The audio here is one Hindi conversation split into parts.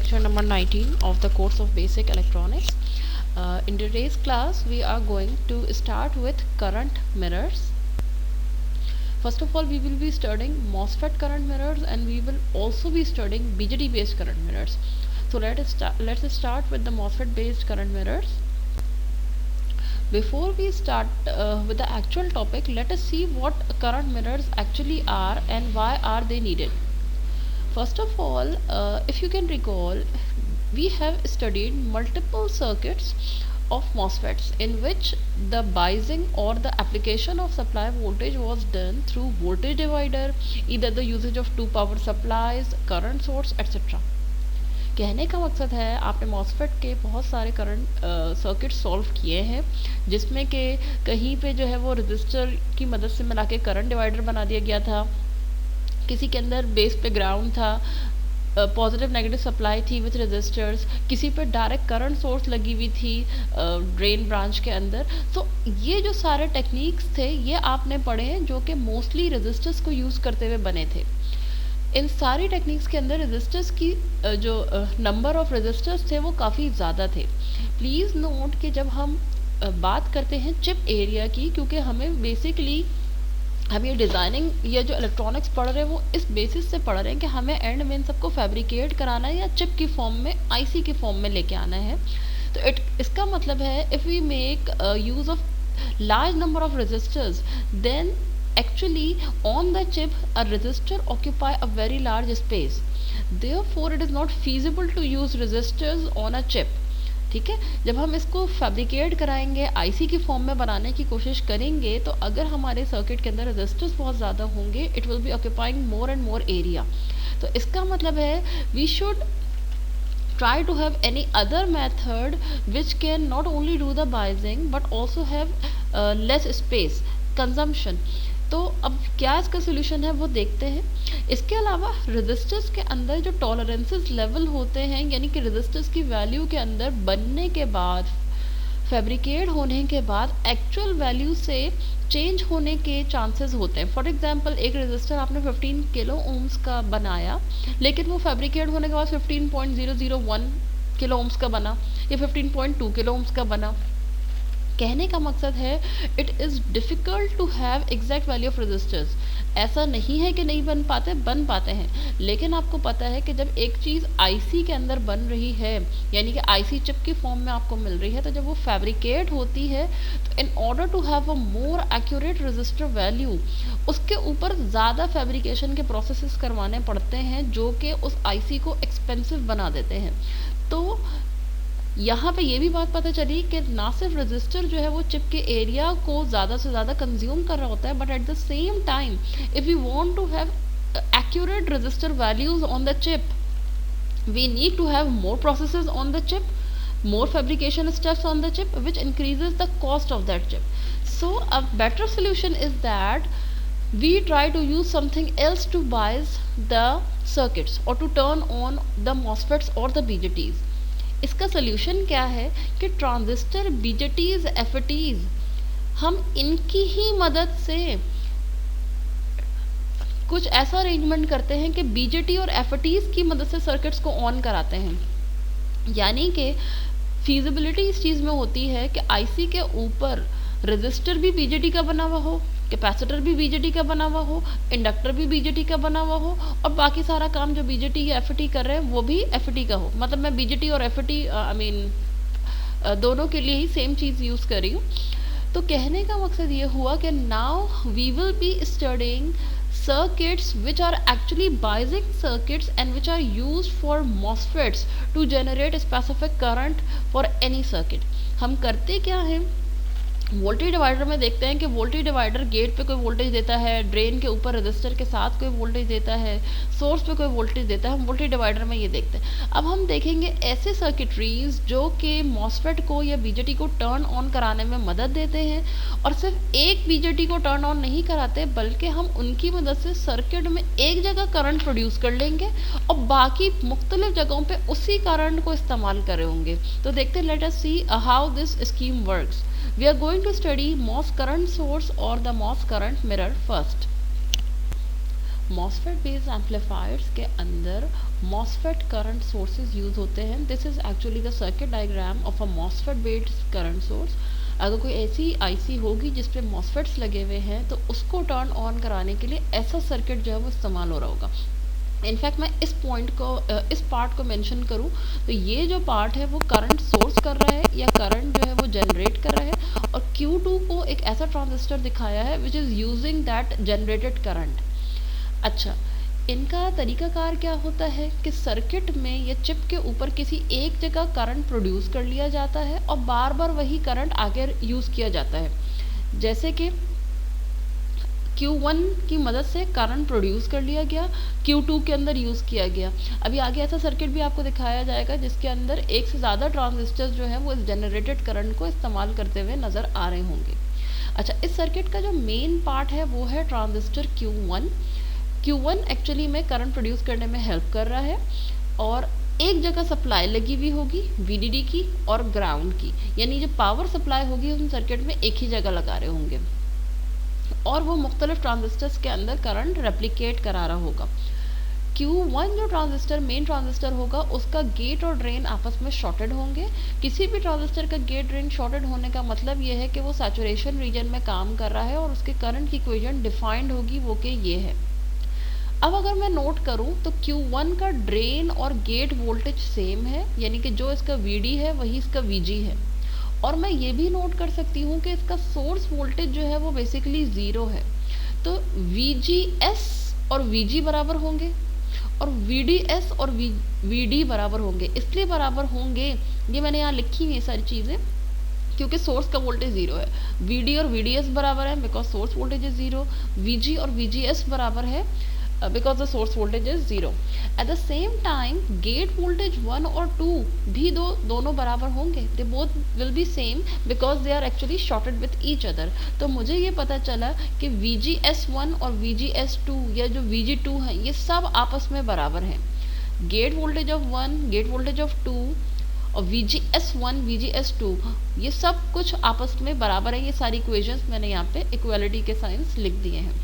lecture number 19 of the course of basic electronics. In today's class we are going to start with current mirrors. First of all, we will be studying MOSFET current mirrors and we will also be studying BJT based current mirrors. So let's start with the MOSFET based current mirrors. Before we start with the actual topic, let us see what current mirrors actually are and why are they needed. First of all, if you can recall, we have studied multiple circuits of MOSFETs in which the biasing or the application of supply voltage was done through voltage divider, either the usage of two power supplies, current source, etc. कहने का मकसद है आपने मॉसफेट के बहुत सारे करंट सर्किट सॉल्व किए हैं जिसमें कि कहीं पे जो है वो रजिस्टर की मदद से मिला के करंट डिवाइडर बना दिया गया था, किसी के अंदर बेस पे ग्राउंड था, पॉजिटिव नेगेटिव सप्लाई थी विथ रजिस्टर्स, किसी पे डायरेक्ट करंट सोर्स लगी हुई थी ड्रेन ब्रांच के अंदर. तो ये जो सारे टेक्निक्स थे ये आपने पढ़े हैं जो कि मोस्टली रजिस्टर्स को यूज़ करते हुए बने थे. इन सारी टेक्निक्स के अंदर रजिस्टर्स की जो नंबर ऑफ रजिस्टर्स थे वो काफ़ी ज़्यादा थे. प्लीज़ नोट कि जब हम बात करते हैं चिप एरिया की, क्योंकि हमें बेसिकली हम ये डिज़ाइनिंग या जो इलेक्ट्रॉनिक्स पढ़ रहे हैं वो इस बेसिस से पढ़ रहे हैं कि हमें एंड में इन सबको फैब्रिकेट कराना है या चिप की फॉर्म में, आईसी की फॉर्म में लेके आना है. तो इसका मतलब है if we make use of large number of resistors then actually on the chip a resistor occupy a very large space, therefore it is not feasible to use resistors on a chip. ठीक है, जब हम इसको फैब्रिकेट कराएंगे, आईसी की फॉर्म में बनाने की कोशिश करेंगे, तो अगर हमारे सर्किट के अंदर रेजिस्टर्स बहुत ज़्यादा होंगे it will be occupying more and more area. तो इसका मतलब है we should try to have any other method which can not only do the biasing but also have less space consumption. तो अब क्या इसका सोल्यूशन है वो देखते हैं. इसके अलावा रेजिस्टर्स के अंदर जो टॉलरेंसेस लेवल होते हैं, यानी कि रेजिस्टर्स की वैल्यू के अंदर बनने के बाद, फैब्रिकेट होने के बाद एक्चुअल वैल्यू से चेंज होने के चांसेस होते हैं. फॉर एग्जांपल एक रेजिस्टर आपने 15 किलो ओम्स का बनाया लेकिन वो फैब्रिकेट होने के बाद 15.001 किलो ओम्स का बना या 15.2 किलो ओम्स का बना. कहने का मकसद है it is difficult to have exact value of resistors. ऐसा नहीं है कि नहीं बन पाते हैं, लेकिन आपको पता है कि जब एक चीज़ आईसी के अंदर बन रही है, यानी कि आईसी चिप की फॉर्म में आपको मिल रही है, तो जब वो फैब्रिकेट होती है तो in order to have a more accurate resistor value उसके ऊपर ज़्यादा फैब्रिकेशन के प्रोसेसेस करवाने पड़ते हैं जो कि उस आईसी को एक्सपेंसिव बना देते हैं. तो यहाँ पे ये भी बात पता चली कि ना सिर्फ रजिस्टर जो है वो चिप के एरिया को ज़्यादा से ज़्यादा कंज्यूम कर रहा होता है, but at the same time if you want to have accurate resistor values on the chip we need to have more processes on the chip, more fabrication steps on the chip, which increases the cost of that chip. So a better solution is that we try to use something else to bias the circuits or to turn on the MOSFETs or the BJTs. इसका सोल्यूशन क्या है कि ट्रांजिस्टर, बीजेटीज, एफटीज, हम इनकी ही मदद से कुछ ऐसा अरेंजमेंट करते हैं कि बीजेटी और एफटीज की मदद से सर्किट्स को ऑन कराते हैं. यानी कि फीजिबिलिटी इस चीज़ में होती है कि आईसी के ऊपर रजिस्टर भी बीजेटी का बना हुआ हो, कैपेसिटर भी बीजेटी का बना हुआ हो, इंडक्टर भी बीजेटी का बना हुआ हो, और बाकी सारा काम जो बीजेटी या एफटी कर रहे हैं वो भी एफटी का हो. मतलब मैं बीजेटी और एफटी दोनों के लिए ही सेम चीज़ यूज़ कर रही हूँ. तो कहने का मकसद ये हुआ कि now we will be studying circuits which are actually biasing circuits and which are used for MOSFETs to generate a specific current for any circuit. हम करते क्या हैं, वोल्टेज डिवाइडर में देखते हैं कि वोल्टेज डिवाइडर गेट पे कोई वोल्टेज देता है, ड्रेन के ऊपर रजिस्टर के साथ कोई वोल्टेज देता है, सोर्स पे कोई वोल्टेज देता है. हम वोल्टेज डिवाइडर में ये देखते हैं. अब हम देखेंगे ऐसे सर्किटरीज जो कि मॉसफेट को या बीजेटी को टर्न ऑन कराने में मदद देते हैं, और सिर्फ एक बीजेटी को टर्न ऑन नहीं कराते बल्कि हम उनकी मदद से सर्किट में एक जगह करंट प्रोड्यूस कर लेंगे और बाकी मुख्तलिफ जगहों पर उसी करंट को इस्तेमाल कर रहे होंगे. तो देखते हैं, let us see how this scheme works. We are going to study MOS current source or the MOS current mirror first. MOSFET based amplifiers के अंदर मॉसफेट करंट सोर्सेज यूज होते हैं. This is actually the circuit diagram of a MOSFET based current source. अगर कोई ऐसी आईसी होगी जिस पे मॉसफेट्स लगे हुए हैं तो उसको टर्न ऑन कराने के लिए ऐसा सर्किट जो है वो इस्तेमाल हो रहा होगा. इनफैक्ट मैं इस पॉइंट को इस पार्ट को मेंशन करूं तो ये जो पार्ट है वो करंट सोर्स कर रहा है या करंट जो है वो जनरेट कर रहा है, और Q2 को एक ऐसा ट्रांजिस्टर दिखाया है which is using that generated current. अच्छा, इनका तरीकाकार क्या होता है कि सर्किट में या चिप के ऊपर किसी एक जगह करंट प्रोड्यूस कर लिया जाता है और बार बार वही करंट आगे यूज़ किया जाता है. जैसे कि Q1 की मदद से करंट प्रोड्यूस कर लिया गया, Q2 के अंदर यूज़ किया गया. अभी आगे ऐसा सर्किट भी आपको दिखाया जाएगा जिसके अंदर एक से ज़्यादा ट्रांजिस्टर्स जो है वो इस जनरेटेड करंट को इस्तेमाल करते हुए नज़र आ रहे होंगे. अच्छा, इस सर्किट का जो मेन पार्ट है वो है ट्रांजिस्टर Q1. Q1 एक्चुअली में करंट प्रोड्यूस करने में हेल्प कर रहा है और एक जगह सप्लाई लगी हुई होगी VDD की और ग्राउंड की, यानी जो पावर सप्लाई होगी उस सर्किट में एक ही जगह लगा रहे होंगे और वो मुख्तलिफ ट्रांजिस्टर्स के अंदर करंट रेप्लिकेट करा रहा होगा. Q1 जो ट्रांजिस्टर मेन ट्रांजिस्टर होगा उसका गेट और ड्रेन आपस में शॉर्टेड होंगे. किसी भी ट्रांजिस्टर का गेट ड्रेन शॉर्टेड होने का मतलब ये है कि वो सैचुरेशन रीजन में काम कर रहा है और उसके करंट की इक्वेशन डिफाइंड होगी वो कि ये है. अब अगर मैं नोट करूं तो Q1 का ड्रेन और गेट वोल्टेज सेम है, यानी कि जो इसका VD है वही इसका VG है. और मैं ये भी नोट कर सकती हूँ कि इसका सोर्स वोल्टेज जो है वो बेसिकली ज़ीरो है. तो VGS और VG बराबर होंगे और VDS और VD बराबर होंगे. इसलिए बराबर होंगे, ये मैंने यहाँ लिखी हुई है सारी चीज़ें, क्योंकि सोर्स का वोल्टेज ज़ीरो है. VD और VDS बराबर है because source voltage is zero. VG और VGS बराबर है because the source voltage is zero. At the same time gate voltage 1 और 2 भी दोनों बराबर होंगे. They both will be same because they are actually shorted with each other. तो मुझे ये पता चला कि VGS1 और VGS2 या जो VG2 है ये सब आपस में बराबर हैं. Gate voltage of 1, gate voltage of 2 और VGS1 VGS2 ये सब कुछ आपस में बराबर है. ये सारी इक्वेशंस मैंने यहाँ पे इक्वालिटी के साइंस लिख दिए हैं.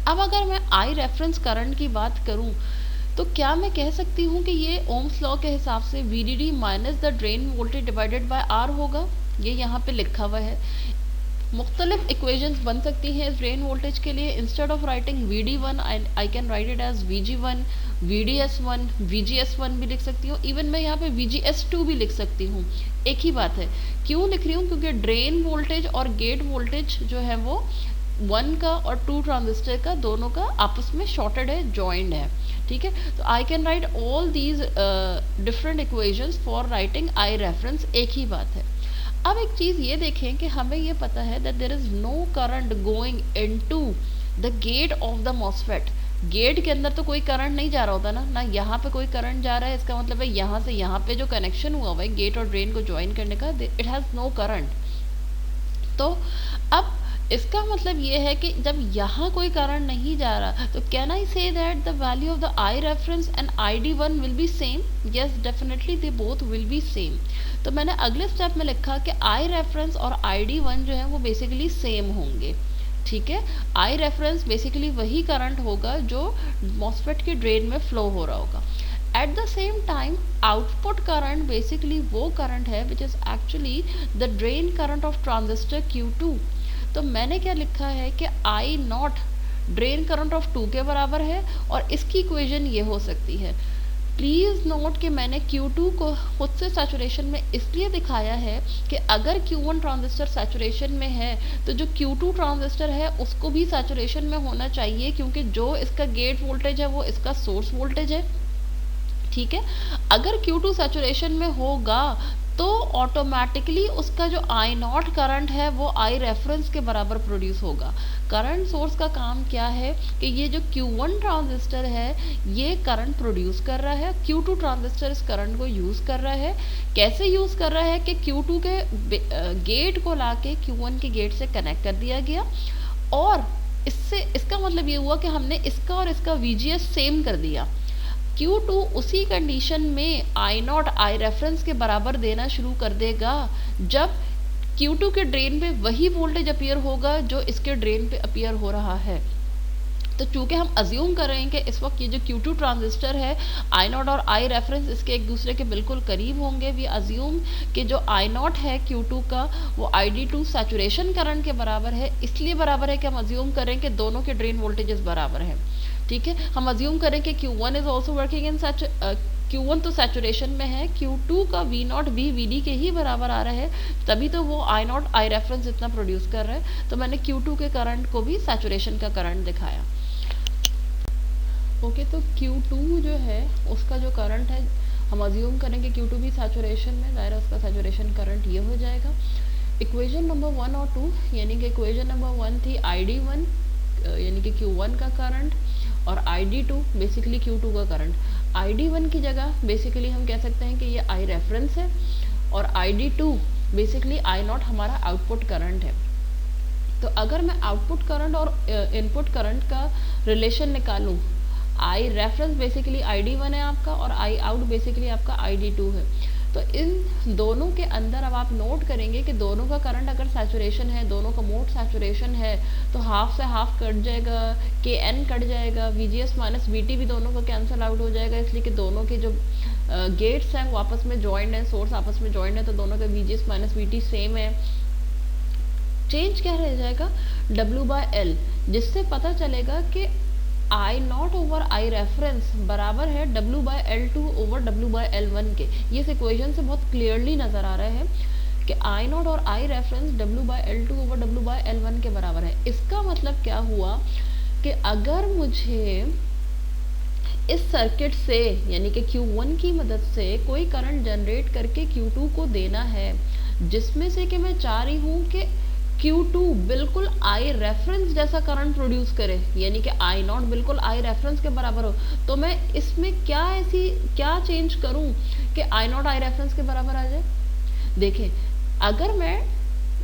अब अगर मैं आई रेफरेंस करंट की बात करूं तो क्या मैं कह सकती हूं कि ये ओम्स लॉ के हिसाब से VDD minus the drain voltage divided by R होगा. ये यहाँ पे लिखा हुआ है. मुख्तलिफ इक्वेशंस बन सकती हैं इस ड्रेन वोल्टेज के लिए. Instead of writing VD1 I can write it as VG1, VDS1, VGS1 भी लिख सकती हूँ. इवन मैं यहाँ पे VGS2 भी लिख सकती हूँ. एक ही बात है. क्यों लिख रही हूँ? क्योंकि ड्रेन वोल्टेज और गेट वोल्टेज जो है वो 1 का और 2 ट्रांजिस्टर का दोनों का आपस में शॉर्टेड है, जॉइंड है. ठीक है, तो आई can right all these different equations for writing I reference. एक ही बात है. अब एक चीज़ ये देखें कि हमें ये पता है that there is no current going into the gate of the MOSFET. Gate के अंदर तो कोई करंट नहीं जा रहा होता ना यहाँ पे कोई करंट जा रहा है. इसका मतलब है यहाँ से यहाँ पे जो कनेक्शन हुआ हुआ है गेट और ड्रेन को ज्वाइन करने का, इट हैज़ नो करंट. तो अब इसका मतलब ये है कि जब यहाँ कोई करंट नहीं जा रहा तो can I say that the value of the I reference and ID1 will be same? Yes, definitely they both will be same. तो मैंने अगले स्टेप में लिखा कि आई रेफरेंस और ID1 जो है वो बेसिकली सेम होंगे. ठीक है, आई रेफरेंस बेसिकली वही करंट होगा जो मॉसफेट के ड्रेन में फ्लो हो रहा होगा. Eight the same time output current basically वो करंट है which is actually the drain current of transistor Q2. तो मैंने क्या लिखा है कि I not drain current of 2 के बराबर है और इसकी इक्वेशन ये हो सकती है. प्लीज़ नोट कि मैंने Q2 को खुद से सैचुरेशन में इसलिए दिखाया है कि अगर Q1 ट्रांजिस्टर सैचुरेशन में है तो जो Q2 ट्रांजिस्टर है उसको भी सैचुरेशन में होना चाहिए, क्योंकि जो इसका गेट वोल्टेज है वो इसका सोर्स वोल्टेज है. ठीक है, अगर Q2 सैचुरेशन में होगा तो ऑटोमेटिकली उसका जो I नॉट करंट है वो I रेफरेंस के बराबर प्रोड्यूस होगा. करंट सोर्स का काम क्या है कि ये जो Q1 ट्रांजिस्टर है ये करंट प्रोड्यूस कर रहा है. Q2 ट्रांजिस्टर इस करंट को यूज़ कर रहा है. कैसे यूज़ कर रहा है कि Q2 के गेट को लाके Q1 के गेट से कनेक्ट कर दिया गया और इसका मतलब ये हुआ कि हमने इसका और इसका VGS सेम कर दिया. Q2 उसी कंडीशन में I नॉट I रेफरेंस के बराबर देना शुरू कर देगा जब Q2 के ड्रेन पे वही वोल्टेज अपीयर होगा जो इसके ड्रेन पे अपीयर हो रहा है. तो चूंकि हम अज्यूम कर रहे हैं कि इस वक्त ये जो Q2 ट्रांजिस्टर है, आई नॉट और आई रेफरेंस इसके एक दूसरे के बिल्कुल करीब होंगे, वी अज्यूम कि जो आई नॉट है Q2 का वो ID2 सैचुरेशन करंट के बराबर है। इसलिए बराबर है कि हम अज्यूम करें कि दोनों के ड्रेन वोल्टेजेस बराबर हैं। ठीक है, हम अज्यूम करें कि Q1 is also working in such, Q1 तो सैचुरेशन में है, Q2 का V नॉट भी VD के ही बराबर आ रहा है, तभी तो वो आई नॉट आई रेफरेंस इतना प्रोड्यूस कर रहा है। तो मैंने Q2 के करंट को भी सैचुरेशन का करंट दिखाया। ओके, तो Q2 जो है उसका जो करंट है, हम अज्यूम करेंगे Q2 भी सैचुरेशन में, दायरा उसका सैचुरेशन करंट ये हो जाएगा। इक्वेशन नंबर 1 और 2, यानी कि इक्वेशन नंबर 1 थी ID1 यानी कि Q1 का करंट, और ID2 बेसिकली Q2 का करंट। ID1 की जगह बेसिकली हम कह सकते हैं कि ये I रेफरेंस है, और ID2 बेसिकली I नॉट हमारा आउटपुट करंट है। तो अगर मैं आउटपुट करंट और इनपुट करंट का रिलेशन निकालूं, आई रेफरेंस बेसिकली ID1 है आपका, और आई आउट बेसिकली आपका ID2 है। तो इन दोनों के अंदर अब आप नोट करेंगे कि दोनों का करंट अगर सैचुरेशन है, दोनों का मोड सैचुरेशन है, तो हाफ से हाफ कट जाएगा, KN कट जाएगा, VGS माइनस VT भी दोनों का कैंसिल आउट हो जाएगा, इसलिए कि दोनों के जो गेट्स हैं वो आपस में जॉइंट है, सोर्स आपस में जॉइंट है, तो दोनों का VGS माइनस VT सेम है। चेंज क्या रह जाएगा, W/L, जिससे पता चलेगा कि आई नॉट ओवर आई रेफरेंस बराबर है W/L2 ओवर W/L1 के। ये इस इक्वेशन से बहुत क्लियरली नजर आ रहा है कि आई नॉट और आई रेफरेंस W/L2 ओवर W/L1 के बराबर है। इसका मतलब क्या हुआ कि अगर मुझे इस सर्किट से यानी कि Q1 की मदद से कोई करंट जनरेट करके Q2 को देना है, जिसमें से कि मैं चाह रही हूँ कि Q2 बिल्कुल आई रेफरेंस जैसा करंट प्रोड्यूस करे, यानी कि आई नॉट बिल्कुल आई रेफरेंस के बराबर हो, तो मैं इसमें क्या चेंज करूं कि आई नॉट आई रेफरेंस के बराबर आ जाए। देखें, अगर मैं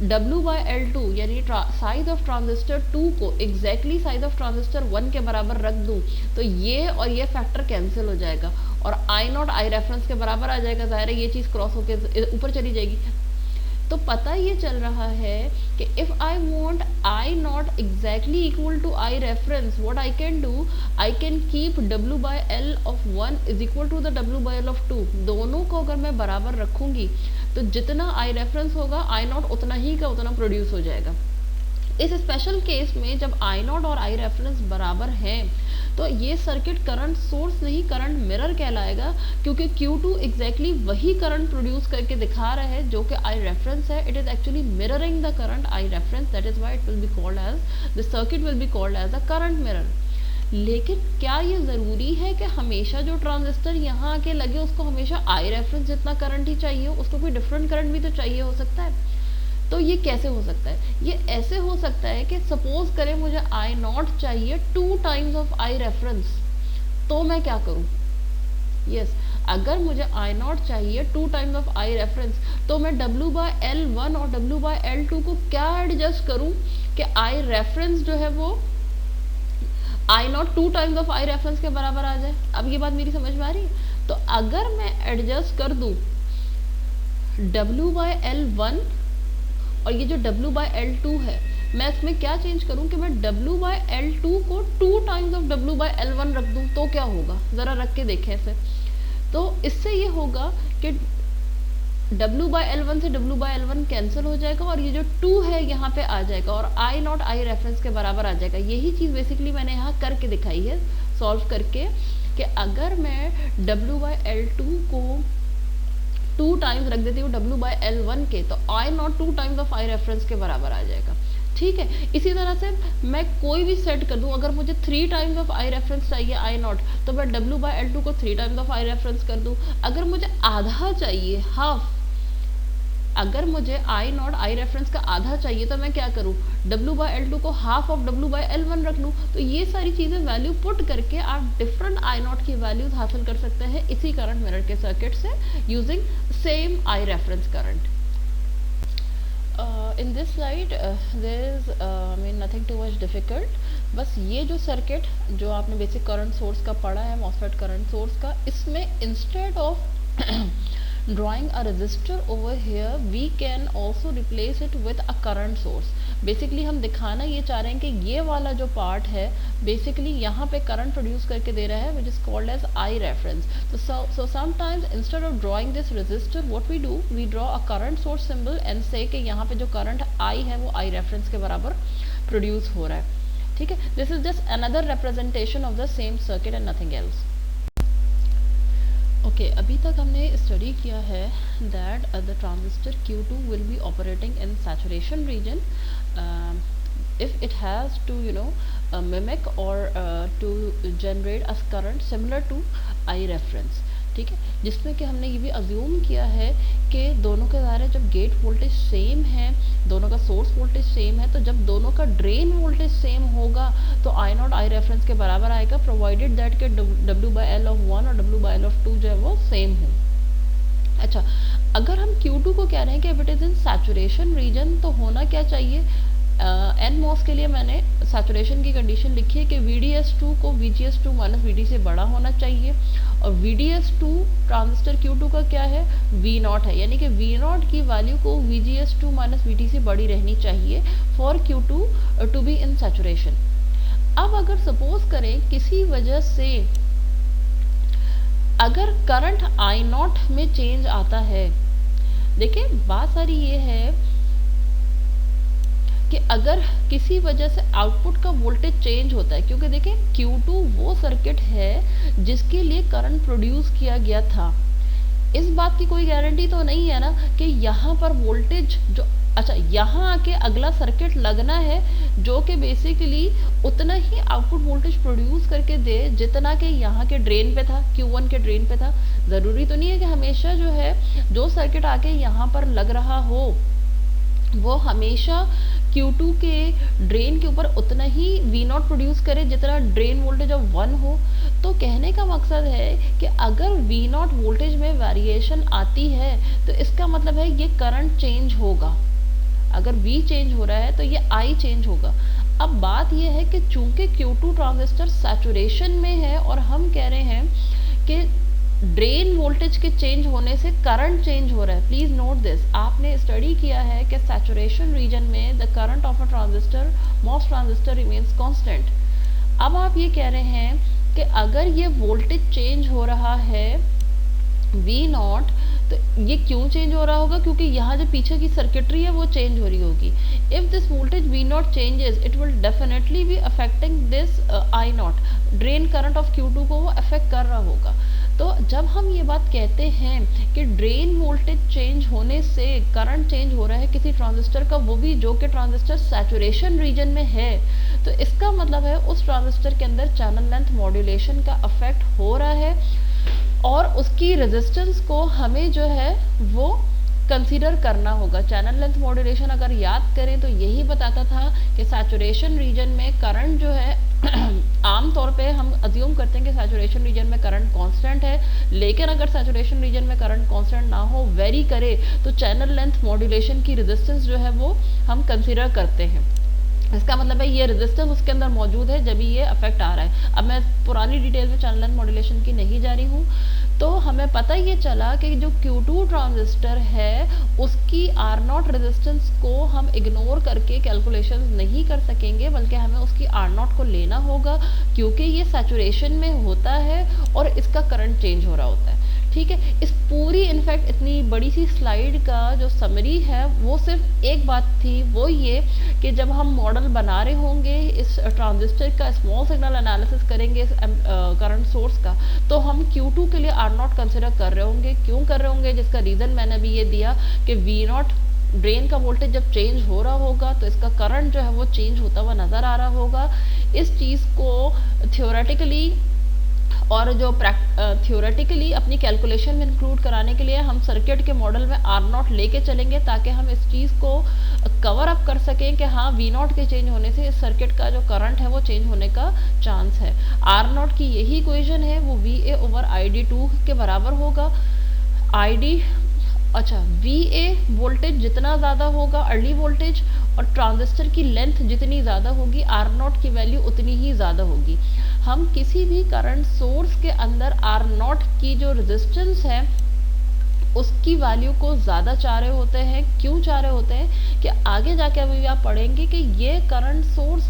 W/L2 यानी साइज ऑफ ट्रांजिस्टर 2 को एग्जैक्टली साइज ऑफ ट्रांजिस्टर 1 के बराबर रख दूं, तो ये और ये फैक्टर कैंसिल हो जाएगा और आई नॉट आई रेफरेंस के बराबर आ जाएगा। जाहिर है ये चीज क्रॉस होकर ऊपर चली जाएगी। तो पता ये चल रहा है कि if I want I naught exactly equal to I reference, what I can do, I can keep W/L of 1 is equal to the W/L of 2। दोनों को अगर मैं बराबर रखूंगी तो जितना आई रेफरेंस होगा आई नॉट उतना ही का उतना प्रोड्यूस हो जाएगा। इस स्पेशल केस में जब आई नॉट और आई रेफरेंस बराबर हैं तो ये सर्किट करंट सोर्स नहीं करंट मिरर कहलाएगा, क्योंकि Q2 एग्जैक्टली वही करंट प्रोड्यूस करके दिखा रहा है जो कि आई रेफरेंस है। It is actually mirroring the current I reference, that is why it will be called as the circuit will be called as a current mirror. लेकिन क्या ये ज़रूरी है कि हमेशा जो ट्रांजिस्टर यहाँ आके लगे उसको हमेशा आई रेफरेंस जितना करंट ही चाहिए हो? उसको कोई डिफरेंट करंट भी तो चाहिए हो सकता है। तो ये कैसे हो सकता है? ये ऐसे हो सकता है कि सपोज करें मुझे आई नॉट चाहिए 2 टाइम्स ऑफ आई रेफरेंस, तो मैं क्या करूं? यस, अगर मुझे आई नॉट चाहिए 2 टाइम्स ऑफ आई रेफरेंस, तो मैं W/L1 और W/L2 को क्या एडजस्ट करूं कि आई रेफरेंस जो है वो I naught 2 times of I reference के बराबर आ जाए। अब ये बात मेरी समझ में आ रही है? तो अगर मैं एडजस्ट कर दूं W/L1 और ये जो W/L2 है, मैं इसमें क्या चेंज करूं कि मैं W/L2 को 2 टाइम्स ऑफ W/L1 रख दूं, तो क्या होगा? जरा रख के देखें इसे। तो इससे ये होगा कि W/L1 से W/L1 कैंसिल हो जाएगा और ये जो 2 है यहाँ पे आ जाएगा और आई नॉट आई रेफरेंस के बराबर आ जाएगा। यही चीज़ बेसिकली मैंने यहाँ करके दिखाई है सॉल्व करके, कि अगर मैं W/L2 को 2 टाइम्स रख देती हूँ W/L1 के, तो I naught 2 times of I reference के बराबर आ जाएगा। ठीक है, इसी तरह से मैं कोई भी सेट कर दूं, अगर मुझे 3 टाइम्स ऑफ आई रेफरेंस चाहिए आई नॉट, तो मैं W/L2 को 3 टाइम्स ऑफ आई रेफरेंस कर दूं। अगर मुझे आधा चाहिए, हाफ, अगर मुझे आई नॉट आई रेफरेंस का आधा चाहिए, तो मैं क्या करूं? W/L2 को हाफ ऑफ W/L1 रख लूं। तो ये सारी चीजें वैल्यू पुट करके आप डिफरेंट आई नॉट की वैल्यूज हासिल कर सकते हैं इसी करंट मिरर के सर्किट से, using same I reference current. In this slide there is nothing too much difficult. बस ये जो सर्किट जो आपने बेसिक करंट सोर्स का पढ़ा है, मॉसफेट करंट सोर्स का, इसमें instead of drawing a resistor over here, we can also replace it with a current source। Basically हम दिखाना ये चाह रहे हैं कि ये वाला जो पार्ट है बेसिकली यहाँ पे करंट प्रोड्यूस करके दे रहा है, which is called as I reference. So sometimes instead of drawing this resistor, what we do, we draw a current source symbol and say कि यहाँ पे जो करंट I है वो I रेफरेंस के बराबर प्रोड्यूस हो रहा है. ठीक है, this is just another representation of the same circuit and nothing else. Okay, अभी तक हमने स्टडी किया है that the transistor Q2 will be operating in saturation region if it has to mimic or to generate a current similar to I reference. ठीक है, जिसमें कि हमने ये भी अज्यूम किया है कि दोनों के ज़ाहिर है जब गेट वोल्टेज सेम है, दोनों का सोर्स वोल्टेज सेम है, तो जब दोनों का ड्रेन वोल्टेज सेम होगा तो आई नॉट आई रेफरेंस के बराबर आएगा, प्रोवाइडेड दैट के W/L ऑफ 1 और W/L ऑफ 2 जो है वो सेम हो. अच्छा, अगर हम Q2 को कह रहे हैं कि it is in saturation region तो होना क्या चाहिए? NMOS के लिए मैंने सैचुरेशन की कंडीशन लिखी है कि VDS2 को VGS2 माइनस VD से बड़ा होना चाहिए, और VDS2 ट्रांजिस्टर Q2 का क्या है? V0 है, यानी कि V0 की वैल्यू को VGS2 माइनस VD से बड़ी रहनी चाहिए for Q2 to be in saturation. अब अगर सपोज करें किसी वजह से अगर करंट I0 में चेंज आता है, देखिए बात सारी ये है कि अगर किसी वजह से आउटपुट का वोल्टेज चेंज होता है, क्योंकि देखें Q2 वो सर्किट है जिसके लिए करंट प्रोड्यूस किया गया था. इस बात की कोई गारंटी तो नहीं है ना कि यहाँ पर वोल्टेज जो यहाँ आके अगला सर्किट लगना है जो कि बेसिकली उतना ही आउटपुट वोल्टेज प्रोड्यूस करके दे जितना कि यहाँ के ड्रेन पे था, Q1 के ड्रेन पे था. ज़रूरी तो नहीं है कि हमेशा जो है जो सर्किट आके यहाँ पर लग रहा हो वो हमेशा Q2 के ड्रेन के ऊपर उतना ही V0 प्रोड्यूस करे जितना ड्रेन वोल्टेज ऑफ 1 हो. तो कहने का मकसद है कि अगर V0 वोल्टेज में वेरिएशन आती है तो इसका मतलब है ये करंट चेंज होगा. अगर V चेंज हो रहा है तो ये I चेंज होगा. अब बात ये है कि चूंकि Q2 ट्रांजिस्टर सैचुरेशन में है और हम कह रहे हैं कि ड्रेन वोल्टेज के चेंज होने से करंट चेंज हो रहा है. प्लीज नोट दिस, आपने स्टडी किया है कि सैचुरेशन रीजन में the current of a transistor MOS transistor remains constant. अब आप ये कह रहे हैं कि अगर ये वोल्टेज चेंज हो रहा है V0 तो ये क्यों चेंज हो रहा होगा? क्योंकि यहाँ जो पीछे की सर्किटरी है वो चेंज हो रही होगी. If this voltage V0 changes it will definitely be affecting this I0, drain current of Q2 को वो अफेक्ट कर रहा होगा. तो जब हम ये बात कहते हैं कि ड्रेन वोल्टेज चेंज होने से करंट चेंज हो रहा है किसी ट्रांजिस्टर का, वो भी जो कि ट्रांजिस्टर सैचुरेशन रीजन में है, तो इसका मतलब है उस ट्रांजिस्टर के अंदर चैनल लेंथ मॉड्यूलेशन का अफेक्ट हो रहा है और उसकी रेजिस्टेंस को हमें जो है वो कंसीडर करना होगा. चैनल लेंथ मॉड्यूलेशन अगर याद करें तो यही बताता था कि सैचुरेशन रीजन में करंट जो है आम तौर पे हम अज्यूम करते हैं कि सैचुरेशन रीजन में करंट कांस्टेंट है, लेकिन अगर सैचुरेशन रीजन में करंट कांस्टेंट ना हो, वेरी करे, तो चैनल लेंथ मॉड्यूलेशन की रेजिस्टेंस जो है वो हम कंसीडर करते हैं. इसका मतलब है ये रेजिस्टेंस उसके अंदर मौजूद है जब भी ये अफेक्ट आ रहा है. अब मैं पुरानी डिटेल में चैनल लेंथ मॉड्यूलेशन की नहीं जा रही हूँ. तो हमें पता ये चला कि जो Q2 ट्रांजिस्टर है उसकी R0 रेजिस्टेंस को हम इग्नोर करके कैलकुलेशन नहीं कर सकेंगे, बल्कि हमें उसकी R0 को लेना होगा क्योंकि ये सैचुरेशन में होता है और इसका करंट चेंज हो रहा होता है. ठीक है, इस पूरी इनफैक्ट इतनी बड़ी सी स्लाइड का जो समरी है वो सिर्फ एक बात थी, वो ये कि जब हम मॉडल बना रहे होंगे इस ट्रांजिस्टर का, स्मॉल सिग्नल एनालिसिस करेंगे इस करंट सोर्स का, तो हम Q2 के लिए R0 कंसिडर कर रहे होंगे. क्यों कर रहे होंगे? जिसका रीज़न मैंने अभी ये दिया कि V0 ड्रेन का वोल्टेज जब चेंज हो रहा होगा तो इसका करंट जो है वो चेंज होता हुआ नज़र आ रहा होगा. इस चीज़ को थियोरेटिकली और जो थियोरेटिकली अपनी कैलकुलेशन में इंक्लूड कराने के लिए हम सर्किट के मॉडल में R0 लेके चलेंगे ताकि हम इस चीज़ को कवर अप कर सकें कि हाँ V0 के चेंज होने से इस सर्किट का जो करंट है वो चेंज होने का चांस है. R0 की यही इक्वेशन है, वो VA/ID2 के बराबर होगा. VA वोल्टेज जितना ज़्यादा होगा अर्ली वोल्टेज और ट्रांजिस्टर की लेंथ जितनी ज़्यादा होगी R0 की वैल्यू उतनी ही ज़्यादा होगी. हम किसी भी करंट सोर्स के अंदर R0 की जो रेजिस्टेंस है उसकी वैल्यू को ज़्यादा चाह रहे होते हैं। क्यों चाह रहे होते हैं कि आगे जाके अभी आप पढ़ेंगे कि ये करंट सोर्स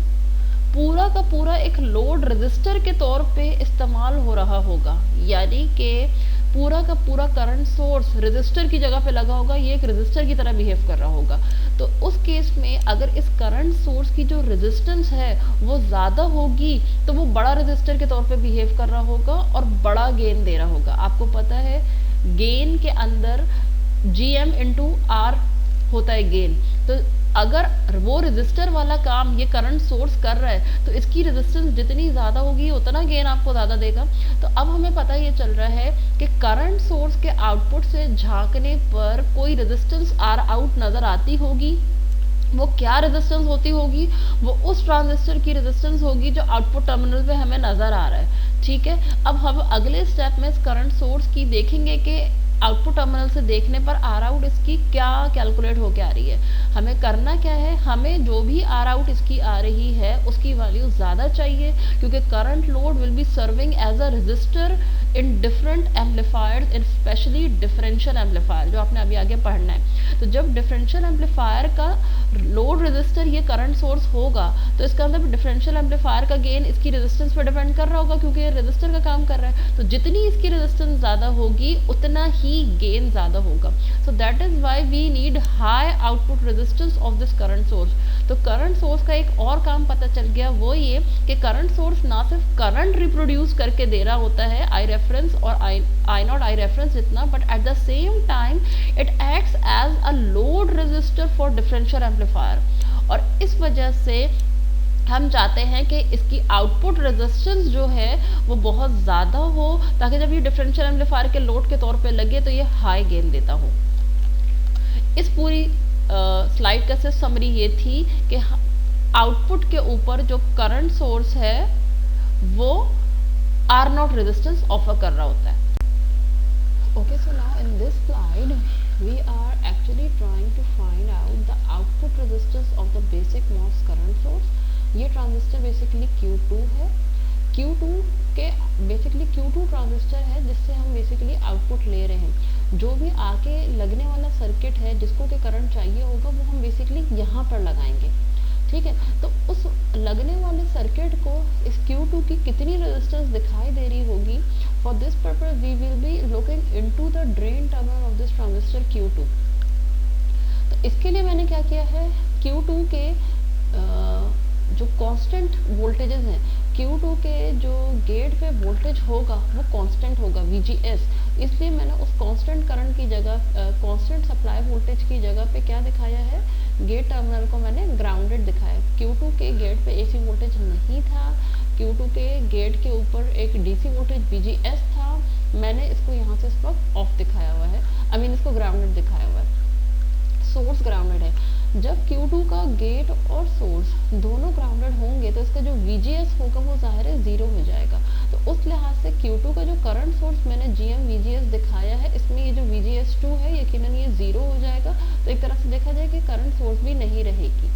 पूरा का पूरा एक लोड रजिस्टर के तौर पे इस्तेमाल हो रहा होगा, यानी कि पूरा का पूरा करंट सोर्स रजिस्टर की जगह पे लगा होगा, ये एक रजिस्टर की तरह बिहेव कर रहा होगा। तो उस केस में अगर इस करंट सोर्स की जो रेजिस्टेंस है वो ज़्यादा होगी तो वो बड़ा रजिस्टर के तौर पे बिहेव कर रहा होगा और बड़ा गेन दे रहा होगा। आपको पता है गेन के अंदर GM इंटू R होता है गेन। तो अगर वो रेजिस्टर वाला काम ये करंट सोर्स कर रहा है तो इसकी रेजिस्टेंस जितनी ज़्यादा होगी उतना गेन आपको ज़्यादा देगा। तो अब हमें पता ये चल रहा है कि करंट सोर्स के आउटपुट से झांकने पर कोई रेजिस्टेंस R आउट नज़र आती होगी। वो क्या रेजिस्टेंस होती होगी? वो उस ट्रांजिस्टर की रेजिस्टेंस होगी जो आउटपुट टर्मिनल पे हमें नज़र आ रहा है। ठीक है, अब हम अगले स्टेप में इस करंट सोर्स की देखेंगे कि आउटपुट टर्मिनल से देखने पर आर आउट इसकी क्या कैलकुलेट होके आ रही है। हमें करना क्या है, हमें जो भी आर आउट इसकी आ रही है उसकी वैल्यू ज़्यादा चाहिए, क्योंकि current load will be serving as a resistor in different amplifiers, in specially differential amplifier जो आपने अभी आगे पढ़ना है। तो जब डिफरेंशियल एम्पलीफायर का लोड रजिस्टर ये करंट सोर्स होगा तो इसका मतलब डिफरेंशियल एम्पलीफायर का गेन इसकी रेजिस्टेंस पर डिपेंड कर रहा होगा, क्योंकि ये रजिस्टर का काम कर रहा है। तो जितनी इसकी रेजिस्टेंस ज़्यादा होगी उतना ही गेन ज़्यादा होगा। So that is why we need high output resistance of this current source. तो करंट सोर्स का एक और काम पता चल गया, वो ये कि करंट सोर्स ना सिर्फ करंट रिप्रोड्यूस करके दे रहा होता है आई रेफरेंस और आई नॉट आई रेफरेंस जितना, but at the same time it acts as a load resistor for differential amplifier. और इस वजह से हम चाहते हैं कि इसकी आउटपुट रेजिस्टेंस जो है वो बहुत ज़्यादा हो, ताकि जब ये डिफरेंशियल एम्पलीफायर के लोड के तौर पे लगे तो ये हाई गेन देता हो। इस पूरी स्लाइड का सिर्फ समरी ये थी कि आउटपुट के ऊपर जो करंट सोर्स है वो आर नॉट रेजिस्टेंस ऑफर कर रहा होता है। Okay, so now in this slide we are actually trying to find out the output resistance of the basic MOS current source। ये ट्रांजिस्टर बेसिकली Q2 है। Q2 के बेसिकली Q2 ट्रांजिस्टर है जिससे हम बेसिकली आउटपुट ले रहे हैं। जो भी आके लगने वाला सर्किट है जिसको के करंट चाहिए होगा वो हम बेसिकली यहाँ पर लगाएंगे। ठीक है, तो उस लगने वाले सर्किट को इस Q2 की कितनी रेजिस्टेंस दिखाई दे रही होगी, for this purpose we will be looking into the drain terminal of this transistor Q2। तो इसके लिए मैंने क्या किया है, Q2 के जो कांस्टेंट वोल्टेजेस हैं, Q2 के जो गेट पे वोल्टेज होगा वो कांस्टेंट होगा VGS, इसलिए मैंने उस कांस्टेंट करंट की जगह कांस्टेंट सप्लाई वोल्टेज की जगह पे क्या दिखाया है, गेट टर्मिनल को मैंने ग्राउंडेड दिखाया। Q2 के गेट पे AC वोल्टेज नहीं था, Q2 के गेट के ऊपर एक DC वोल्टेज VGS था, मैंने इसको यहाँ से इस वक्त ऑफ दिखाया हुआ है, आई मीन इसको ग्राउंडेड दिखाया हुआ है, सोर्स ग्राउंडेड है। जब Q2 का गेट और सोर्स दोनों ग्राउंडेड होंगे तो इसका जो VGS होगा वो ज़ाहिर है ज़ीरो हो जाएगा। तो उस लिहाज से Q2 का जो करंट सोर्स मैंने GM VGS दिखाया है, इसमें ये जो VGS2 है यकीनन ये ज़ीरो हो जाएगा। तो एक तरह से देखा जाए कि करंट सोर्स भी नहीं रहेगी।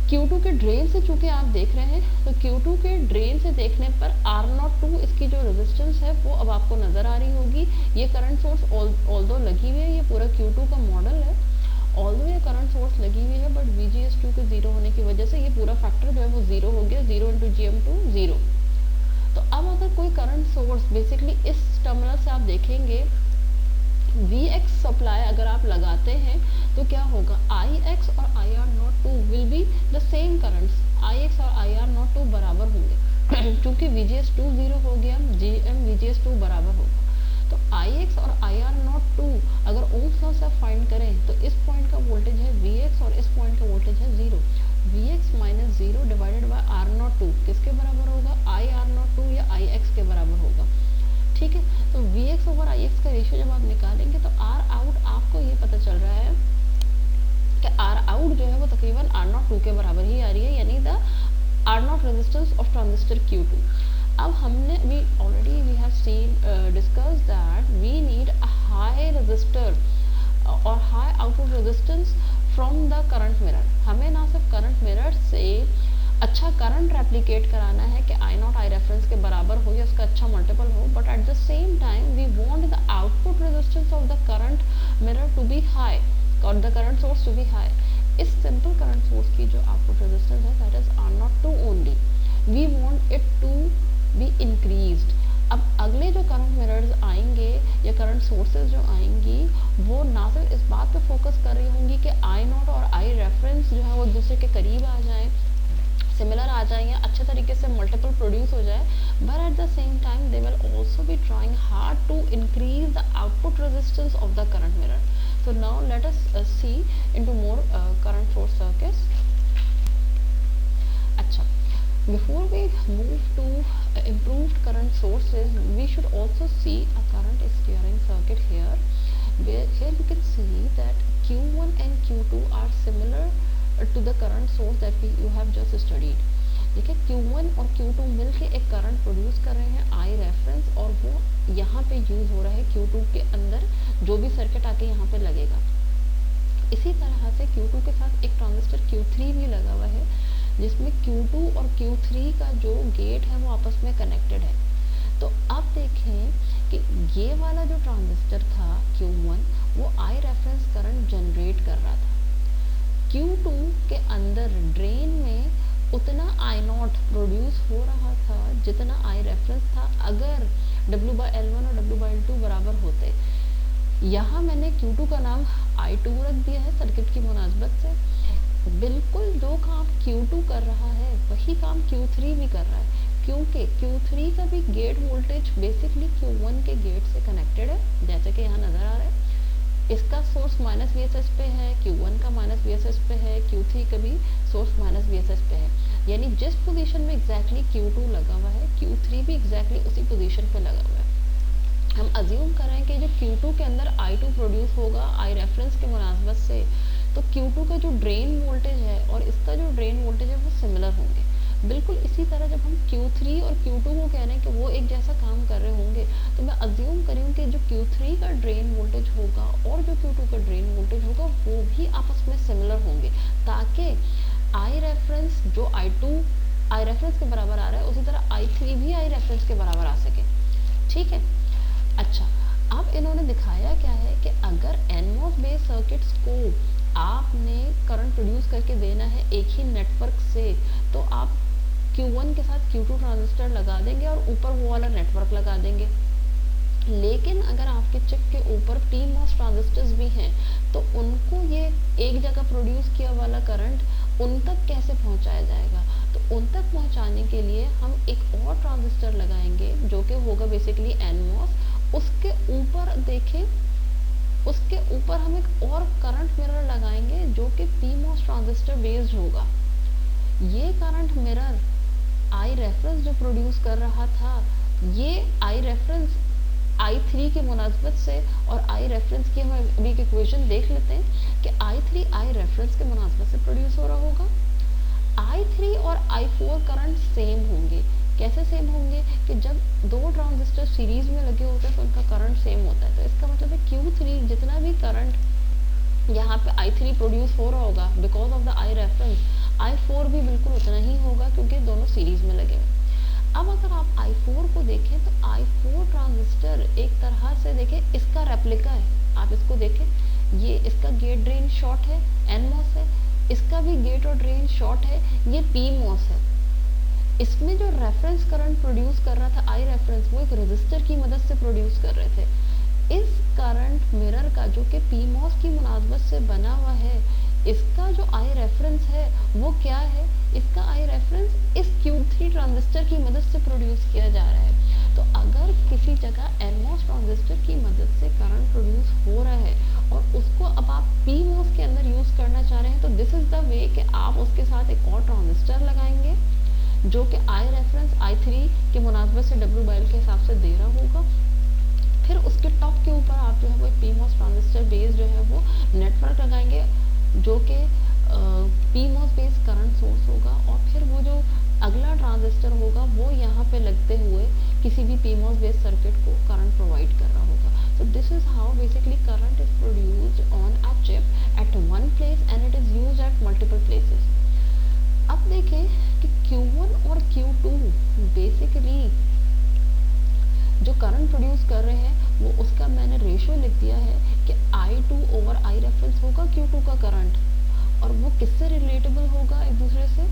Q2 के ड्रेन से चूंकि आप देख रहे हैं तो Q2 के ड्रेन से देखने पर R02 इसकी जो रेजिस्टेंस है वो अब आपको नज़र आ रही होगी। ये करंट सोर्स ऑल्दो लगी हुई है, ये पूरा Q2 का मॉडल है, ऑल्दो ये करंट सोर्स लगी हुई है, बट VGS2 के ज़ीरो होने की वजह से ये पूरा फैक्टर जो है वो ज़ीरो हो गया, 0 इंटू GM2 ज़ीरो। तो अब अगर कोई करंट सोर्स बेसिकली इस टर्मिनल से आप देखेंगे Vx सप्लाई अगर आप लगाते हैं तो क्या होगा, Ix और IR02 will be the same currents, Ix और IR02 बराबर होंगे क्योंकि VGS2 ज़ीरो हो गया, GM VGS2 बराबर होगा। तो Ix और IR02 अगर ओम्स लॉ से फाइंड करें तो इस पॉइंट का वोल्टेज है Vx और इस पॉइंट का वोल्टेज है zero. Vx minus zero divided by R02 किसके बराबर होगा, IR02 या Ix के बराबर होगा। ठीक है, तो Vx ओवर Ix का रेशियो जब आप निकालेंगे तो R आउट आपको ये पता चल रहा है कि R आउट जो है वो तकरीबन R02 के बराबर ही आ रही है, यानी the R0 resistance of transistor Q2। अब हमने we already we have seen discuss that we need a high resistor और high output resistance from the current mirror. हमें ना सिर्फ करंट मिरर से अच्छा करंट रेप्लिकेट कराना है कि I0 I रेफरेंस के बराबर हो या उसका अच्छा मल्टीपल हो, but at the same time we want the output resistance of the current mirror to be high और the current source to be high. इस सिंपल करंट सोर्स की जो आउटपुट रेजिस्टेंस है that is R naught two only, we want it to be increased. अब अगले जो करंट मिरर्स आएंगे या करंट सोर्सेज जो आएंगी वो ना सिर्फ इस बात पे फोकस कर रही होंगी कि आई नॉट और आई रेफरेंस जो है वो एक दूसरे के करीब आ जाए, सिमिलर आ जाए या अच्छे तरीके से मल्टीपल प्रोड्यूस हो जाए, but at the same time they will also be trying hard to increase the output resistance of the current mirror. So now let us see into more current source circuits. अच्छा, before we move to improved current sources, we should also see a current steering circuit here. Where here you can see that Q1 and Q2 are similar to the current source that you have just studied. देखिए Q1 और Q2 मिलके एक करंट प्रोड्यूस कर रहे हैं आई रेफरेंस, और वो यहाँ पे यूज हो रहा है Q2 के अंदर जो भी सर्किट आके यहाँ पे लगेगा। इसी तरह से Q2 के साथ एक ट्रांजिस्टर Q3 भी लगा हुआ है जिसमें Q2 और Q3 का जो गेट है वो आपस में कनेक्टेड है। तो अब देखें कि ये वाला जो ट्रांजिस्टर था Q1 वो आई रेफरेंस करंट जनरेट कर रहा था। Q2 के अंदर ड्रेन में उतना आई नॉट प्रोड्यूस हो रहा था जितना आई रेफरेंस था अगर W/L1 और W/L2 बराबर होते। यहाँ मैंने Q2 का नाम I2 रख दिया है सर्किट की मुनासबत से। बिल्कुल जो काम Q2 कर रहा है वही काम Q3 भी कर रहा है, क्योंकि Q3 का भी गेट वोल्टेज बेसिकली Q1 के गेट से कनेक्टेड है, जैसे कि यहाँ नज़र आ रहा है। इसका सोर्स -VSS पे है, Q1 का -VSS पे है, Q3 का भी सोर्स -VSS पे है। यानी जिस पोजीशन में एग्जैक्टली Q2 लगा हुआ है Q3 भी एग्जैक्टली उसी पोजीशन पे लगा हुआ है। हम अज्यूम कर रहे हैं कि जो Q2 के अंदर I2 प्रोड्यूस होगा आई रेफरेंस के मुनासबत से, तो Q2 का जो ड्रेन वोल्टेज है और इसका जो ड्रेन वोल्टेज है वो सिमिलर होंगे। बिल्कुल इसी तरह जब हम Q3 और Q2 को कह रहे हैं कि वो एक जैसा काम कर रहे होंगे, तो मैं अज्यूम करी हूँ कि जो Q3 का ड्रेन वोल्टेज होगा और जो Q2 का ड्रेन वोल्टेज होगा वो भी आपस में सिमिलर होंगे, ताकि आई रेफरेंस जो आई रेफरेंस के बराबर आ रहा है उसी तरह I3 भी आई रेफरेंस के बराबर आ सके। ठीक है। अच्छा, अब इन्होंने दिखाया क्या है कि अगर NMOS बेस्ड सर्किट्स को आपने करंट प्रोड्यूस करके देना है एक ही नेटवर्क से, तो आप Q1 के साथ Q2 ट्रांजिस्टर लगा देंगे और ऊपर वो वाला नेटवर्क लगा देंगे। लेकिन अगर आपके चिप के ऊपर PMOS ट्रांजिस्टर्स भी हैं तो उनको ये एक जगह प्रोड्यूस किया वाला करंट उन तक कैसे पहुंचाया जाएगा? तो उन तक पहुंचाने के लिए हम एक और ट्रांजिस्टर लगाएंगे जो कि होगा बेसिकली NMOS। उसके ऊपर देखें, उसके ऊपर हम एक और करंट मिरर लगाएंगे जो कि PMOS ट्रांजिस्टर बेस्ड होगा। ये करंट मिरर आई रेफरेंस जो प्रोड्यूस कर रहा था, ये आई रेफरेंस I3 के मुनासबत से, और आई रेफरेंस की हम अभी एक इक्वेशन देख लेते हैं कि I3 आई रेफरेंस के मुनासबत से प्रोड्यूस हो रहा होगा। I3 और I4 करंट सेम होंगे। कैसे सेम होंगे? कि जब दो ट्रांजिस्टर सीरीज में लगे होते हैं तो उनका करंट सेम होता है। तो इसका मतलब है Q3 जितना भी करंट यहाँ पे I3 प्रोड्यूस हो रहा होगा because of the I reference, I4 भी बिल्कुल उतना ही होगा क्योंकि दोनों सीरीज में लगे हुए। अब अगर आप I4 को देखें तो I4 ट्रांजिस्टर एक तरह से देखें इसका रेप्लिका है। आप इसको देखें, ये इसका गेट ड्रेन शॉर्ट है, NMOS है, इसका भी गेट और ड्रेन शॉर्ट है, ये PMOS है। इसमें जो रेफरेंस करंट प्रोड्यूस कर रहा था आई रेफरेंस, वो एक रेजिस्टर की मदद से प्रोड्यूस कर रहे थे। इस करंट मिरर का जो कि PMOS की मुनासबत से बना हुआ है, इसका जो आई रेफरेंस है वो क्या है? इसका आई रेफरेंस इस Q3 ट्रांजिस्टर की मदद से प्रोड्यूस किया जा रहा है। तो अगर किसी जगह NMOS ट्रांजिस्टर की मदद से करंट प्रोड्यूस हो रहा है और उसको अब आप PMOS के अंदर यूज करना चाह रहे हैं, तो दिस इज द वे कि आप उसके साथ एक और ट्रांजिस्टर लगाएंगे जो कि आई रेफरेंस I3 के मुनासबत से W/L के हिसाब से दे रहा होगा। फिर उसके टॉप के ऊपर आप जो है वो PMOS ट्रांजिस्टर बेस जो है वो नेटवर्क लगाएंगे जो कि PMOS बेस्ड करंट सोर्स होगा, और फिर वो जो अगला ट्रांजिस्टर होगा वो यहाँ पे लगते हुए किसी भी PMOS बेस्ड सर्किट को करंट प्रोवाइड कर रहा होगा। So this is how basically current is produced on a chip at one place and it is used at multiple places. अब देखें कि Q1 और Q2 बेसिकली वो उसका मैंने रेशियो लिख दिया है कि I2 ओवर I रेफरेंस होगा Q2 का करंट, और वो किससे रिलेटेबल होगा एक दूसरे से,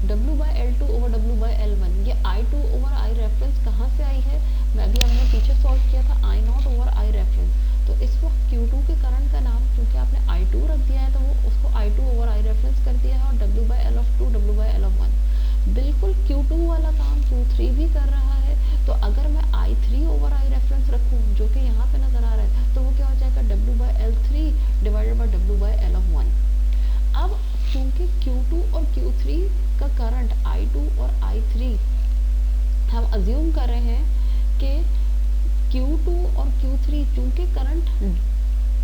W/L2 ओवर W/L1। ये I2 ओवर I रेफरेंस कहाँ से आई है, मैं भी हमने पीछे सॉल्व किया था I0 ओवर I रेफरेंस। तो इस वक्त Q2 के करंट का नाम क्योंकि आपने I2 रख दिया है तो वो उसको I2 ओवर I रेफरेंस कर दिया है, और W/L2 W/L1। बिल्कुल Q2 वाला काम Q3 भी कर रहा है। तो अगर मैं I3 ओवर I रेफरेंस रखूँ जो कि यहाँ पे नजर आ रहा है, तो वो क्या हो जाएगा W/L3 डिवाइडेड बाय W/L1। अब क्योंकि Q2 और Q3 का करंट I2 और I3 हम अज्यूम कर रहे हैं कि Q2 और Q3 चूंकि करंट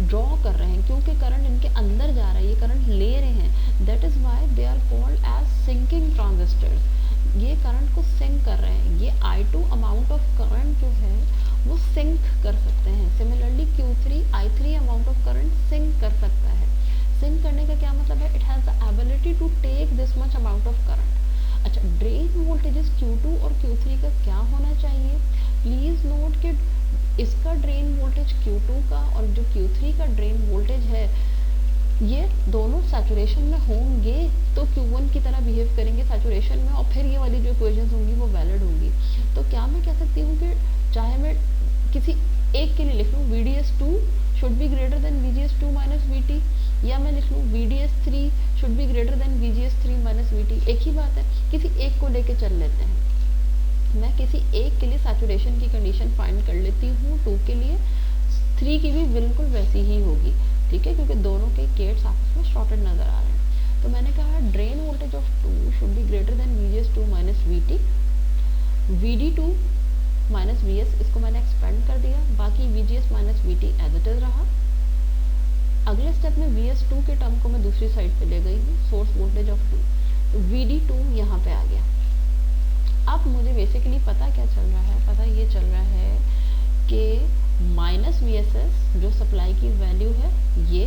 ड्रॉ कर रहे हैं, क्योंकि करंट इनके अंदर जा रहा है, ये करंट ले रहे हैं, that is why they are called as sinking transistors. ये करंट को सिंक कर रहे हैं। ये I2 अमाउंट ऑफ करंट जो है वो सिंक कर सकते हैं। Similarly Q3 I3 amount of current sink कर सकता है। सिंक करने का क्या मतलब है, it has the ability to take this much amount of current. अच्छा, ड्रेन वोल्टेजेस Q2 और Q3 का क्या होना चाहिए, प्लीज नोट कि इसका ड्रेन वोल्टेज Q2 का और जो Q3 का ड्रेन वोल्टेज है, ये दोनों सैचुरेशन में होंगे तो Q1 की तरह बिहेव करेंगे सैचुरेशन में, और फिर ये वाली जो इक्वेशंस होंगी वो वैलिड होंगी। तो क्या मैं कह सकती हूँ कि चाहे मैं किसी एक के लिए लिख लूँ VDS2 should be greater than VGS2 minus VT, या मैं लिख लूँ VDS3 should be greater then VGS3 minus VT, एक ही बात है। किसी एक को लेके चल लेते हैं। मैं किसी एक के लिए सैचुरेशन की कंडीशन फाइंड कर लेती हूँ, 2 के लिए 3 की भी बिल्कुल वैसी ही होगी, ठीक है, क्योंकि दोनों के गेट्स आपस में शॉर्टेड नजर आ रहे हैं। तो मैंने कहा drain voltage of 2 should be greater than VGS2 minus VT, VD2 minus VS, इसको मैंने एक्सपेंड कर दिया, बाकी VGS minus VT as it is रहा। अगले स्टेप में VS2 के टर्म को मैं दूसरी साइड पे ले गई हूँ, सोर्स वोल्टेज ऑफ 2, तो VD2 यहाँ पे आ गया। अब मुझे बेसिकली पता क्या चल रहा है, पता ये चल रहा है कि माइनस VSS जो सप्लाई की वैल्यू है ये,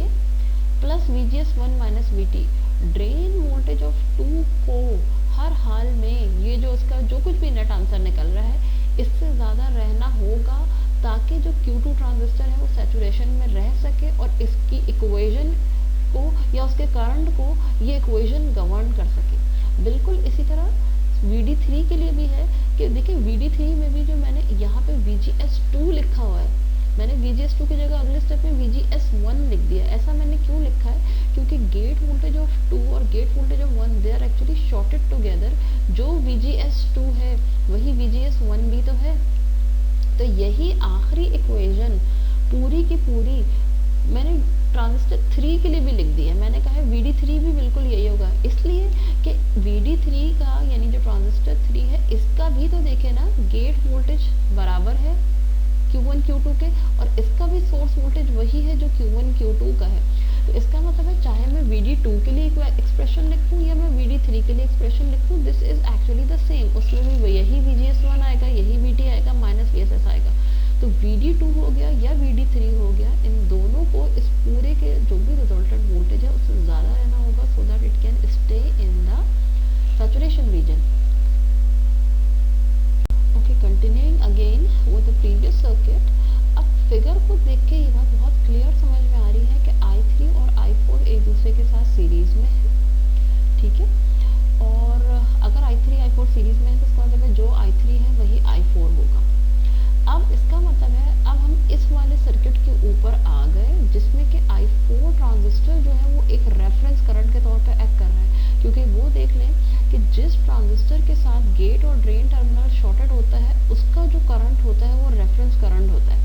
plus VGS1 minus VT, drain voltage of 2 को हर हाल में ये जो उसका जो कुछ भी नेट आंसर निकल रहा है इससे ज़्यादा रहना होगा, ताकि जो Q2 ट्रांजिस्टर है वो सैचुरेशन में रह सके और इसकी इक्वेशन को या उसके करंट को ये इक्वेशन गवर्न कर सके। बिल्कुल इसी तरह VD3 के लिए भी है कि देखिए VD3 में भी जो मैंने यहाँ पे VGS2 लिखा हुआ है, मैंने VGS2 की जगह अगले स्टेप में VGS1 लिख दिया। ऐसा मैंने क्यों लिखा है, क्योंकि गेट वोल्टेज ऑफ 2 और gate voltage of 1 they are actually shorted together. जो VGS2 है वही VGS1 भी तो है। तो यही आखिरी इक्वेशन पूरी की पूरी मैंने ट्रांजिस्टर 3 के लिए भी लिख दी है। मैंने कहा है VD3 भी बिल्कुल यही होगा, इसलिए कि VD3 का यानी जो ट्रांजिस्टर 3 है इसका भी तो देखे ना, गेट वोल्टेज बराबर है Q1 Q2 के, और इसका भी सोर्स वोल्टेज वही है जो Q1 Q2 का है। तो इसका मतलब है चाहे मैं VD2 के लिए एक्सप्रेशन लिखूं या मैं VD3 के लिए एक्सप्रेशन लिखूं, this is actually the same. उसमें भी यही VGS1 आएगा, यही VT आएगा, माइनस VSS आएगा। तो VD2 हो गया या VD3 हो गया, इन दोनों को इस पूरे के जो भी रिजल्टेंट वोल्टेज है उससे ज़्यादा रहना होगा, so that it can stay in the saturation region. Okay, continuing again with the previous circuit. अब फिगर को देख के ये बात बहुत क्लियर समझ में आ रही है कि I3 और I4 एक दूसरे के साथ सीरीज में है, ठीक है। और अगर I3 I4 सीरीज में है तो इसका मतलब है जो I3 है वही I4 होगा। अब इसका मतलब है अब हम इस वाले सर्किट के ऊपर आ गए जिसमें कि I4 ट्रांजिस्टर जो है वो एक रेफरेंस करंट के तौर पे एक्ट कर रहा है, क्योंकि वो देख लें कि जिस ट्रांजिस्टर के साथ गेट और ड्रेन टर्मिनल शॉर्टेड होता है उसका जो करंट होता है वो रेफरेंस करंट होता है।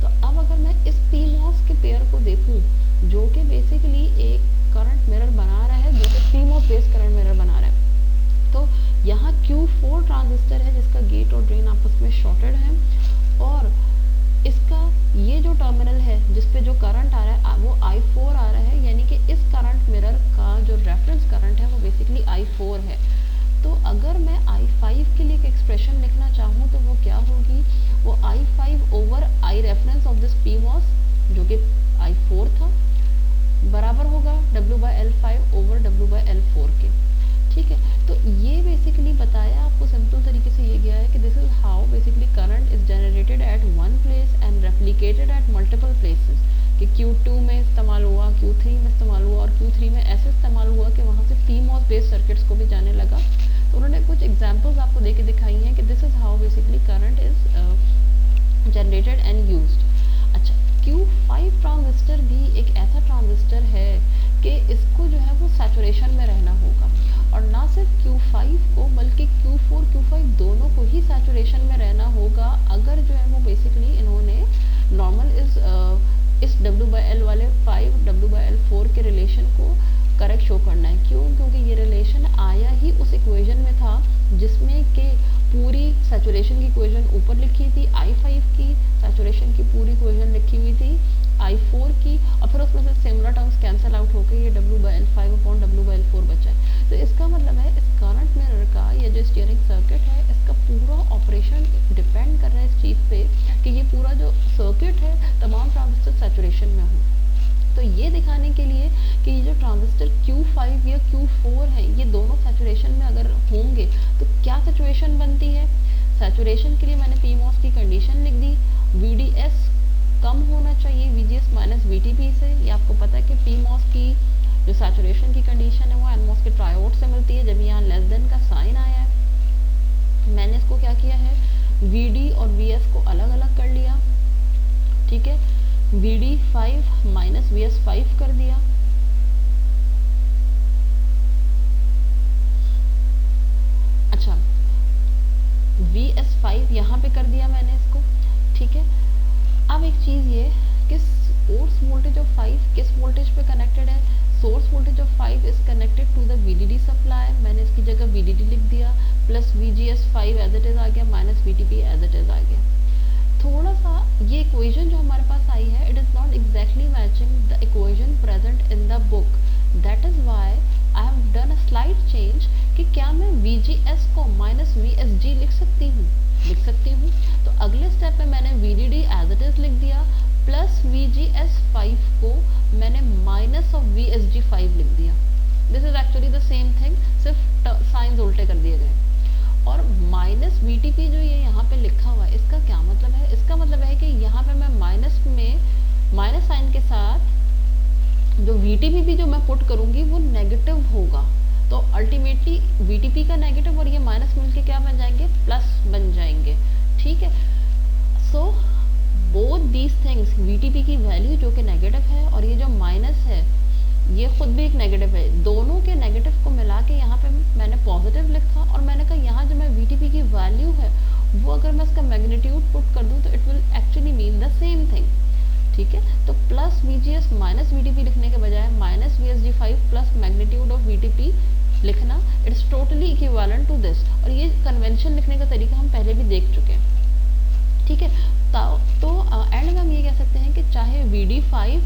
तो अब अगर मैं इस PMOS के पेयर को देखूं जो कि बेसिकली एक करंट मिरर बना रहा है, जो कि PMOS बेस्ड करंट मिरर बना रहा है, तो यहाँ Q4 ट्रांजिस्टर है जिसका गेट और ड्रेन आपस में शॉर्टेड है, और इसका ये जो टर्मिनल है जिसपे जो करंट आ रहा है वो I4 आ रहा है, यानी कि इस करंट मिरर का जो रेफरेंस करंट है वो बेसिकली I4 है। तो अगर मैं I5 के लिए एक एक्सप्रेशन लिखना चाहूँ तो वो क्या होगी, वो I5 over I reference of this PMOS जो कि I4 था बराबर होगा W/L5 ओवर W/L4 के, ठीक है। तो ये बेसिकली बताया आपको सिंपल तरीके से ये गया है कि this is how basically current is generated at one place and replicated at multiple places, कि Q2 में इस्तेमाल हुआ, Q3 में इस्तेमाल हुआ और Q3 में ऐसे इस्तेमाल हुआ कि वहाँ से PMOS बेस्ड सर्किट्स को भी जाने लगा। तो उन्होंने कुछ एग्जांपल्स आपको देके दिखाई हैं कि this is how basically current is generated and used. अच्छा, Q5 ट्रांजिस्टर भी एक ऐसा ट्रांजिस्टर है कि इसको जो है वो सैचुरेशन में रहना होगा, और ना सिर्फ Q5 को बल्कि Q4 Q5 दोनों को ही सैचुरेशन में रहना होगा अगर जो है वो बेसिकली इन्होंने नॉर्मल इस W/L वाले 5 W/L4 के रिलेशन को करेक्ट शो करना है। क्यों? क्योंकि ये रिलेशन आया ही उस इक्वेशन में था जिसमें कि पूरी सैचुरेशन की इक्वेशन ऊपर लिखी थी I5 की, सैचुरेशन की पूरी इक्वेशन लिखी हुई थी I4 की, और फिर उसमें से सिमिलर टर्म्स कैंसिल आउट होकर ये W/L5/W/L4 बचा है। तो इसका मतलब है इस करंट मिरर का ये जो स्टीयरिंग सर्किट है इसका पूरा ऑपरेशन डिपेंड कर रहा है इस चीज़ पे कि ये पूरा जो सर्किट है तमाम ट्रांजिस्टर सैचुरेशन में हो। तो ये दिखाने के लिए कि ये जो ट्रांजिस्टर Q5 या Q4 है ये दोनों सैचुरेशन में अगर होंगे तो क्या सिचुएशन बनती है। सैचुरेशन के लिए मैंने PMOS की कंडीशन लिख दी, VDS कम होना चाहिए VGS माइनस VTP से। ये आपको पता है कि PMOS की जो सैचुरेशन की कंडीशन है वो NMOS के ट्रायोड से मिलती है। जब यहाँ लेस देन का साइन आया है मैंने इसको क्या किया है VD और VS को अलग अलग कर लिया, ठीक है, VD5 माइनस VS5 कर दिया। अच्छा, VS5 यहाँ पे कर दिया मैंने इसको, ठीक है। अब एक चीज़ ये कि सोर्स वोल्टेज ऑफ 5 किस वोल्टेज पे कनेक्टेड है। Source voltage of 5 is connected to the VDD supply, मैंने इसकी जगह VDD लिख दिया, plus VGS5 as it is आ गया minus VTP as it is आ गया। थोड़ा सा ये इक्वेशन जो हमारे पास आई है it is not exactly matching the equation present in the book, that is Y I have done a slight change कि क्या मैं VGS को माइनस VSG लिख सकती हूँ। तो अगले स्टेप में मैंने VDD एज इट इज़ लिख दिया, प्लस VGS5 को मैंने माइनस ऑफ VSG5 लिख दिया। This is actually the same thing, सिर्फ साइंस उल्टे कर दिए गए। और माइनस VTP जो ये यहाँ पे लिखा हुआ है इसका क्या मतलब है। इसका मतलब है कि यहाँ पे मैं माइनस में माइनस साइन के साथ जो VTP भी जो मैं पुट करूँगी वो नेगेटिव होगा, तो अल्टीमेटली VTP का नेगेटिव और ये माइनस मिलके क्या बन जाएंगे, प्लस बन जाएंगे, ठीक है। So both these things, VTP की वैल्यू जो कि नेगेटिव है और ये जो माइनस है ये खुद भी एक नेगेटिव है, दोनों के नेगेटिव को मिला के यहाँ पे मैंने पॉजिटिव लिखा, और मैंने कहा यहाँ जो मैं VTP की वैल्यू है वो अगर मैं इसका मैग्नीट्यूड पुट कर दूँ तो it will actually mean the same thing, ठीक है। तो प्लस VGS माइनस VTP लिखने के बजाय minus VSG5 plus magnitude of VTP लिखना, it's totally equivalent to this. और ये कन्वेंशन लिखने का तरीका हम पहले भी देख चुके हैं, ठीक है। तो एंड में हम ये कह सकते हैं कि चाहे VD5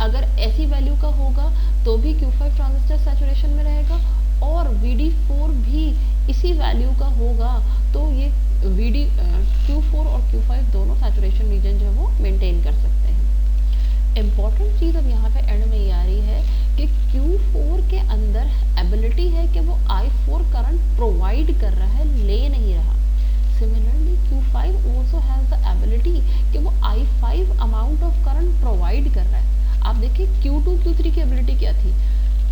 अगर ऐसी वैल्यू का होगा तो भी Q5 ट्रांजिस्टर सैचुरेशन में रहेगा, और VD4 भी इसी वैल्यू का होगा तो ये Q4 और Q5 दोनों सैचुरेशन रीजन जो है वो मेंटेन कर सकते हैं। इम्पॉर्टेंट चीज़ अब यहाँ पे एंड में ये आ रही है कि Q4 के अंदर एबिलिटी है कि वो I4 करंट प्रोवाइड कर रहा है, ले नहीं रहा। Similarly Q5 also has the ability कि वो I5 amount of current provide कर रहा है। आप देखिए Q2 Q3 की एबिलिटी क्या थी,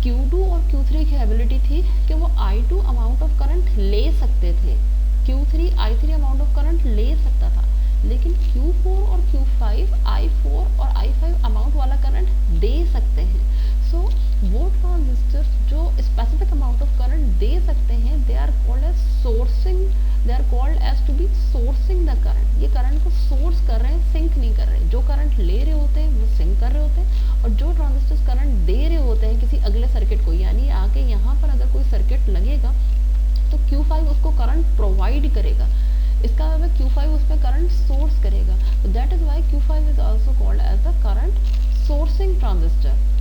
Q2 और Q3 की एबिलिटी थी कि वो I2 अमाउंट ऑफ करंट ले सकते थे, Q3 I3 amount of current ले सकता था, लेकिन Q4 और Q5 I4 और I5 अमाउंट वाला करंट दे सकते हैं। सो वो ट्रांजिस्टर्स जो स्पेसिफिक अमाउंट ऑफ करंट दे सकते हैं they are called as sourcing, they are called as to be sourcing the current. ये करंट को सोर्स कर रहे हैं, सिंक नहीं कर रहे। जो करंट ले रहे होते हैं वो सिंक कर रहे होते हैं, और जो ट्रांजिस्टर्स करंट दे रहे होते हैं किसी अगले सर्किट को, यानी आके यहाँ पर अगर कोई सर्किट लगेगा तो Q5 उसको करंट प्रोवाइड करेगा, इसका मतलब Q5 उसमें करंट सोर्स करेगा। तो that is why Q5 is also called as the current sourcing transistor.